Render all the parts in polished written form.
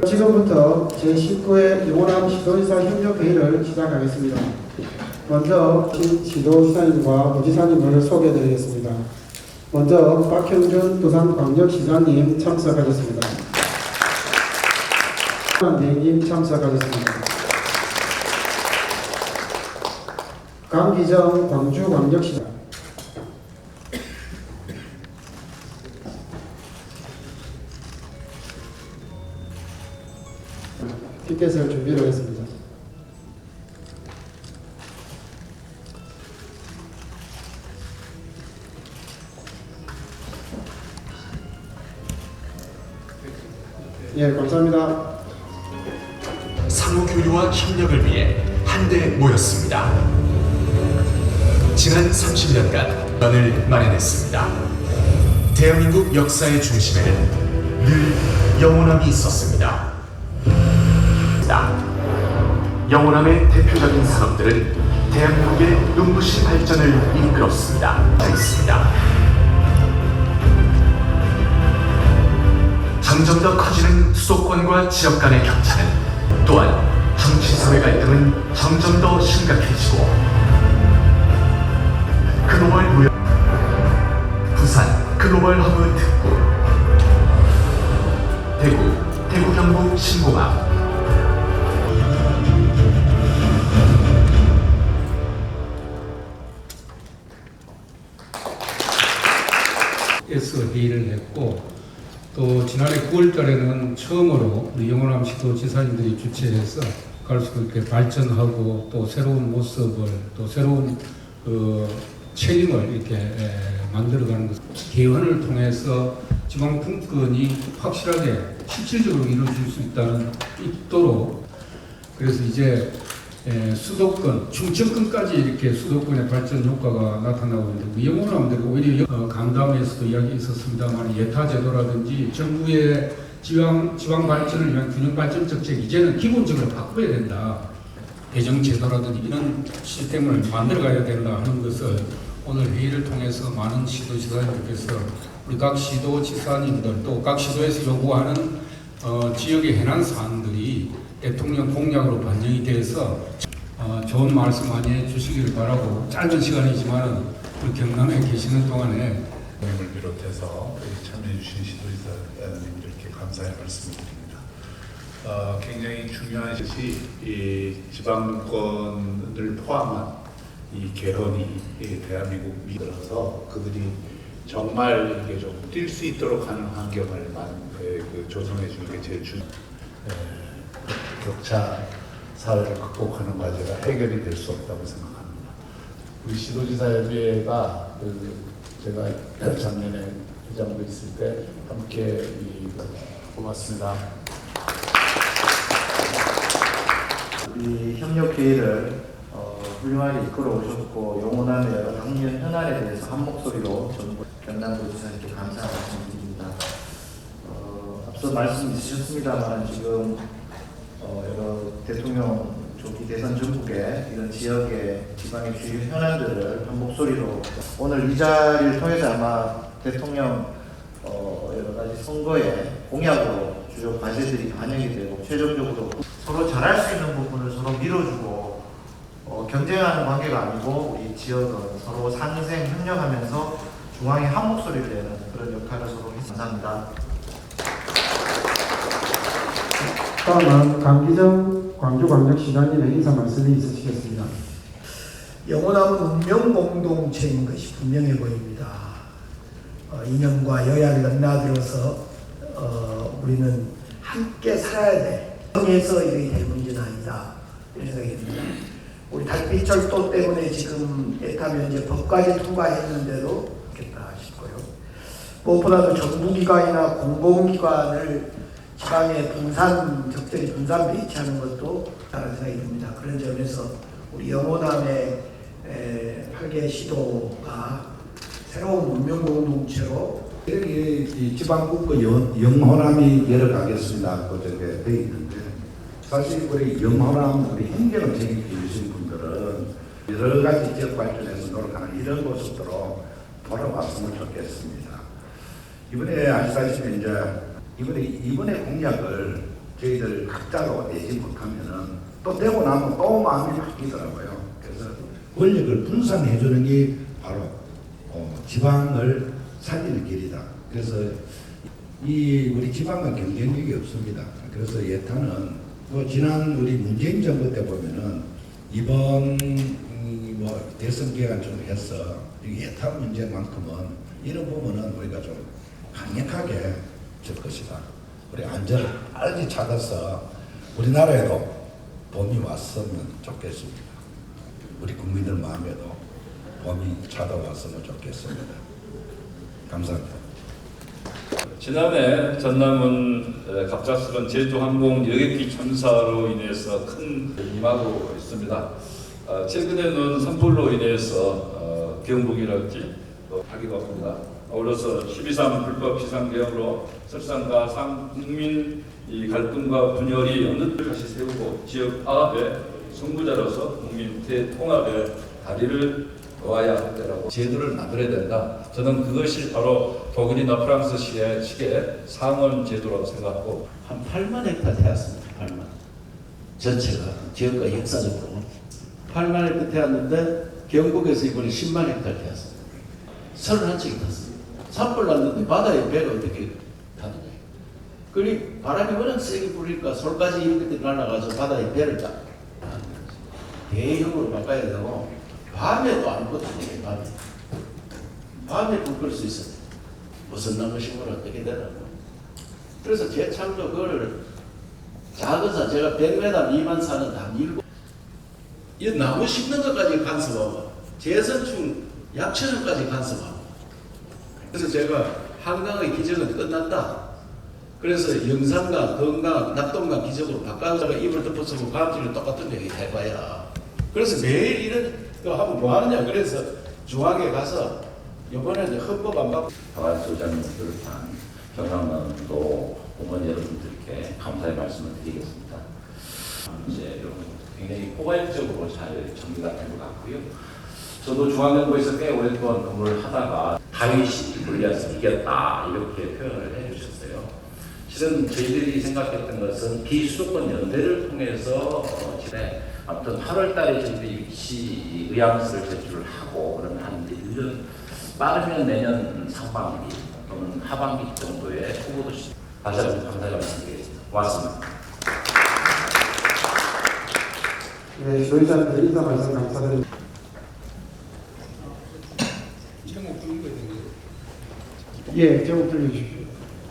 지금부터 제19회 영호남 시도지사 협력회의를 시작하겠습니다. 먼저 시도지사님과 부지사님을 소개해드리겠습니다. 먼저 박형준 부산광역시장님 참석하겠습니다. 대행님 참석하겠습니다. 강기정 광주광역시장, 티켓을 준비를 했습니다. 예, 감사합니다. 상호교류와 협력을 위해 한데 모였습니다. 지난 30년간 변을 마련했습니다. 대한민국 역사의 중심에는 늘 영호남이 있었습니다. 영호남의 대표적인 산업들은 대한민국의 눈부신 발전을 이끌었습니다. 점점 더 커지는 수도권과 지역 간의 격차는 또한 정치-사회 갈등은 점점 더 심각해지고 글로벌 무역, 부산 글로벌 허브 특구, 대구 경북 신공항, 에서 회의를 했고, 또 지난해 9월달에는 처음으로 우리 영호남 시도지사님들이 주최해서 갈수록 이렇게 발전하고 또 새로운 모습을 또 새로운 책임을 이렇게 만들어가는 것, 개헌을 통해서 지방 분권이 확실하게 실질적으로 이루어질 수 있도록, 그래서 이제 수도권, 충청권까지 이렇게 수도권의 발전 효과가 나타나고 있는데, 우리 영호남들이 오히려 강담에서도 이야기 있었습니다만 예타제도라든지 정부의 지방 발전을 위한 균형 발전 정책, 이제는 기본적으로 바꿔야 된다. 배정제도라든지 이런 시스템을 만들어가야 된다 하는 것을 오늘 회의를 통해서 많은 시도지사님들께서 우리 각 시도지사님들 또 각 시도에서 요구하는 지역의 해난 사안들이 대통령 공약으로 반영이 돼서 좋은 말씀 많이 해주시기를 바라고, 짧은 시간이지만 우리 경남에 계시는 동안에 을 비롯해서 참여해주신 시도지사님들께 감사의 말씀을 드립니다. 굉장히 중요한 것이 이 지방권을 포함한 이 개헌이 대한민국 미들어서 그들이 정말 이게 좀 뛸 수 있도록 하는 환경을 조성해 주는 게 제일 중요해요. 격차 사회를 극복하는 과제가 해결이 될 수 없다고 생각합니다. 우리 시도지사협의회가 제가 작년에 회장도 있을 때 함께 고맙습니다. 우리 협력회의를 훌륭하게 이끌어 오셨고, 영호남의 여러 학년 현안에 대해서 한 목소리로 전부 경남도지사님께 감사 말씀드립니다. 앞서 말씀 있으셨습니다만 지금 여러 대통령 조기 대선 전국에 이런 지역의 지방의 주요 현안들을 한 목소리로, 오늘 이 자리를 통해서 아마 대통령 여러 가지 선거의 공약으로 주요 과제들이 반영이 되고, 최종적으로 서로 잘할 수 있는 부분을 서로 밀어주고 경쟁하는 관계가 아니고 우리 지역은 서로 상생 협력하면서 중앙에 한 목소리를 내는 그런 역할을 서로 해서 감사합니다. 다음은 강기정 광주광역시장님의 인사 말씀이 있으시겠습니다. 영호남은 운명 공동체인 것이 분명해 보입니다. 인연과 여야를 넘나들어서 우리는 함께 살아야 돼. 정해서 이렇게 될 문제는 아니다, 이런 생각이 듭니다. 우리 달빛철도 때문에 지금 애타면 이제 법까지 통과했는데도 좋겠다 싶고요. 무엇보다도 정부기관이나 공공기관을 지방에 적절히 분산 배치하는 것도 다른 생각이 듭니다. 그런 점에서 우리 영호남의 8개 시도가 새로운 문명 공동체로 이 지방국과 영호남이 열어가겠습니다. 그저께 돼 있는데, 사실 우리 영호남 우리 행정을 책임져 주신 분들은 여러 가지 지역 발전에서 노력하는 이런 모습으로 돌아왔으면 좋겠습니다. 이번에 아시다시피 이제 이번에 공약을 저희들 각자로 내지 못하면은 또 되고 나면 또 마음이 바뀌더라고요. 그래서 권력을 분산해 주는 게 바로 지방을 살리는 길이다. 그래서 이 우리 지방은 경쟁력이 없습니다. 그래서 예타는 지난 우리 문재인 정부 때 보면은 이번 대선 기간 좀 해서 예타 문제만큼은 이런 부분은 우리가 좀 강력하게 줄 것이다. 우리 안전을 빨리 찾아서 우리나라에도 봄이 왔으면 좋겠습니다. 우리 국민들 마음에도 봄이 찾아왔으면 좋겠습니다. 감사합니다. 지난해 전남은 갑작스런 제주항공 여객기 참사로 인해서 큰 임하고 있습니다. 최근에는 산불로 인해서 경북이랄지 하기도 합니다. 아울러서 12.3 불법 비상계엄으로 설상과 상국민 갈등과 분열이 어느 때 다시 세우고 지역 화합의 선구자로서 국민 대통합의 다리를 놓아야 할 때라고 제도를 만들어야 된다. 저는 그것이 바로 독일이나 프랑스 식의 상원 제도라고 생각하고 한 8만 헥타르 되었습니다. 8만. 전체가 지역과 역사적으로 8만 헥타르 되었는데 경북에서 이번에 10만 헥타르 되었습니다. 31척이 탔습니다. 산불 났는데 바다에 배가 어떻게 타느냐. 그리고 바람이 워낙 세게 불니까 솔까지 이렇게 날아가서 바다에 배를 딱 대형으로 바꿔야 되고 밤에도 아무것도 안 해요. 밤에 불 끌 수 있어요. 무슨 나무 심으면 어떻게 되나. 그래서 재창조 그거를 작은 산, 제가 100m 미만 산은 다 밀고 이 나무 심는 것까지 간섭하고 재선충 약천까지 간섭하고 그래서 제가 한강의 기적은 끝났다. 그래서 영산강, 건강, 낙동강 기적으로 바꿔서 입을 덮어쓰고 감지를 똑같은 데 해봐야. 그래서 매일 이런 거 하면 뭐 하느냐. 그래서 중앙에 가서 이번에는 헌법 안 받고 박완 소장님을 비롯한 경상남도 공무원 여러분들께 감사의 말씀을 드리겠습니다. 이제 굉장히 포괄적으로 잘 정리가 된 것 같고요. 저도 중앙정부에서 꽤 오랫동안 근무를 하다가 다윗이 골리앗을 이겼다 이렇게 표현을 해주셨어요. 실은 저희들이 생각했던 것은 비수도권 연대를 통해서 아무튼 8월달에 저희들이 위치 의향서를 제출을 하고 그러면 한 1년 빠르면 내년 상반기 또는 하반기 정도의 후보도 다시 한번 감사의 말씀드리겠습니다. 고맙습니다. 네, 지도자한테 인사 말씀 감사드립니다. 제목 주는 거예요. 예, 제목 들려주십시오.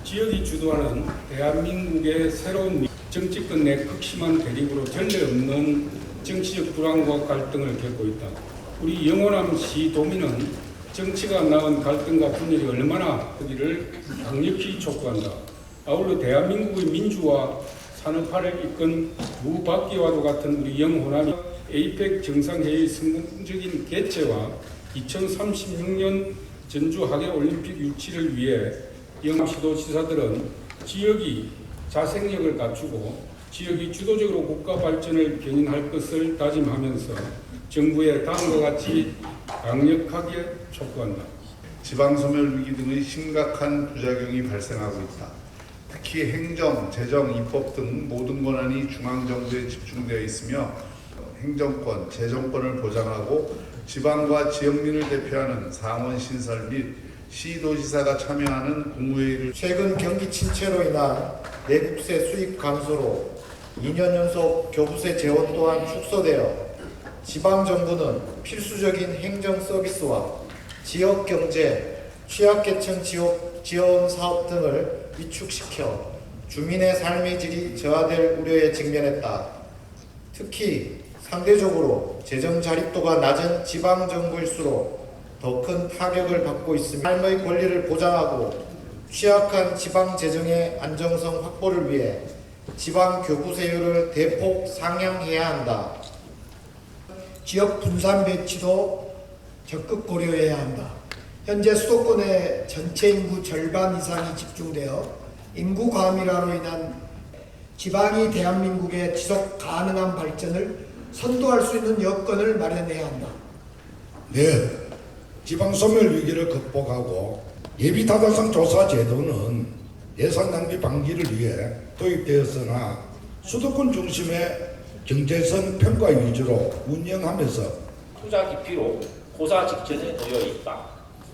지역이 주도하는 대한민국의 새로운 정치권 내 극심한 대립으로 전례 없는 정치적 불안과 갈등을 겪고 있다. 우리 영호남 시도민은 정치가 낳은 갈등과 분열이 얼마나 크기를 강력히 촉구한다. 아울러 대한민국의 민주화 산업화를 이끈 무박기와도 같은 우리 영호남이 에이펙 정상회의 성공적인 개최와 2036년 전주 하계올림픽 유치를 위해 영남시도지사들은 지역이 자생력을 갖추고 지역이 주도적으로 국가 발전을 견인할 것을 다짐하면서 정부의 다음과 같이 강력하게 촉구한다. 지방소멸 위기 등의 심각한 부작용이 발생하고 있다. 특히 행정, 재정, 입법 등 모든 권한이 중앙정부에 집중되어 있으며 행정권, 재정권을 보장하고 지방과 지역민을 대표하는 상원 신설 및 시도지사가 참여하는 국무회의를 최근 경기 침체로 인한 내국세 수입 감소로 2년 연속 교부세 재원 또한 축소되어 지방정부는 필수적인 행정 서비스와 지역경제, 취약계층 지원 사업 등을 위축시켜 주민의 삶의 질이 저하될 우려에 직면했다. 특히 상대적으로 재정 자립도가 낮은 지방정부일수록 더 큰 타격을 받고 있으며 삶의 권리를 보장하고 취약한 지방 재정의 안정성 확보를 위해 지방 교부세율을 대폭 상향해야 한다. 지역 분산 배치도 적극 고려해야 한다. 현재 수도권의 전체 인구 절반 이상이 집중되어 인구 과밀화로 인한 지방이 대한민국의 지속 가능한 발전을 선도할 수 있는 여건을 마련해야 한다. 네, 지방소멸 위기를 극복하고 예비타당성 조사 제도는 예산 낭비 방지를 위해 도입되었으나 수도권 중심의 경제성 평가 위주로 운영하면서 투자 기피로 고사 직전에 놓여 있다.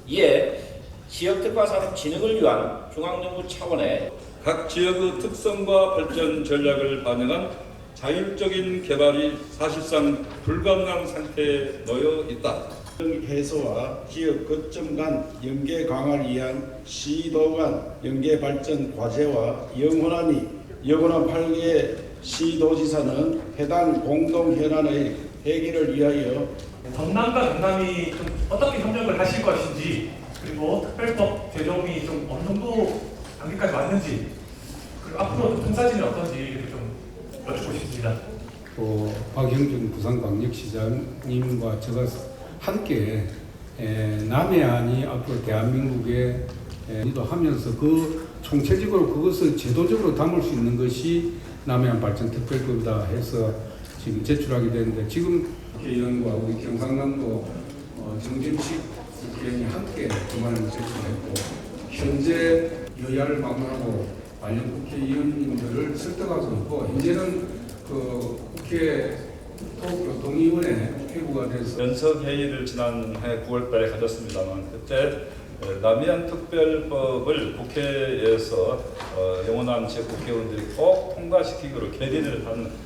이에 지역특화산업 진흥을 위한 중앙정부 차원의 각 지역의 특성과 발전 전략을 반영한 자율적인 개발이 사실상 불가능한 상태에 놓여 있다. 해소와 지역 거점 간 연계 강화를 위한 시도 간 연계 발전 과제와 영원한 8개 시도지사는 해당 공동 현안의 해결을 위하여 전남과 경남이 좀 어떻게 협력을 하실 것인지, 그리고 특별법 제정이 좀 어느 정도 단계까지 왔는지, 그리고 앞으로 좀 통사진이 어떤지 이렇게 좀 여쭙고 싶습니다. 또 박형준 부산광역시장님과 제가 함께 남해안이 앞으로 대한민국에 리더 하면서 그 총체적으로 그것을 제도적으로 담을 수 있는 것이 남해안 발전 특별법이다 해서 지금 제출하게 되는데, 지금 국회의원과 우리 경상남도 정진식 국회의원이 함께 그만을 제출했고, 현재 여야를 막론하고 관련 국회의원님들을 설득하고 있고, 현재는 그 국회 교통위원회 회부가 돼서 연석회의를 지난해 9월달에 가졌습니다만, 그때 남해안 특별법을 국회에서 영원한 제 국회의원들이 꼭 통과시키기로 결의를 한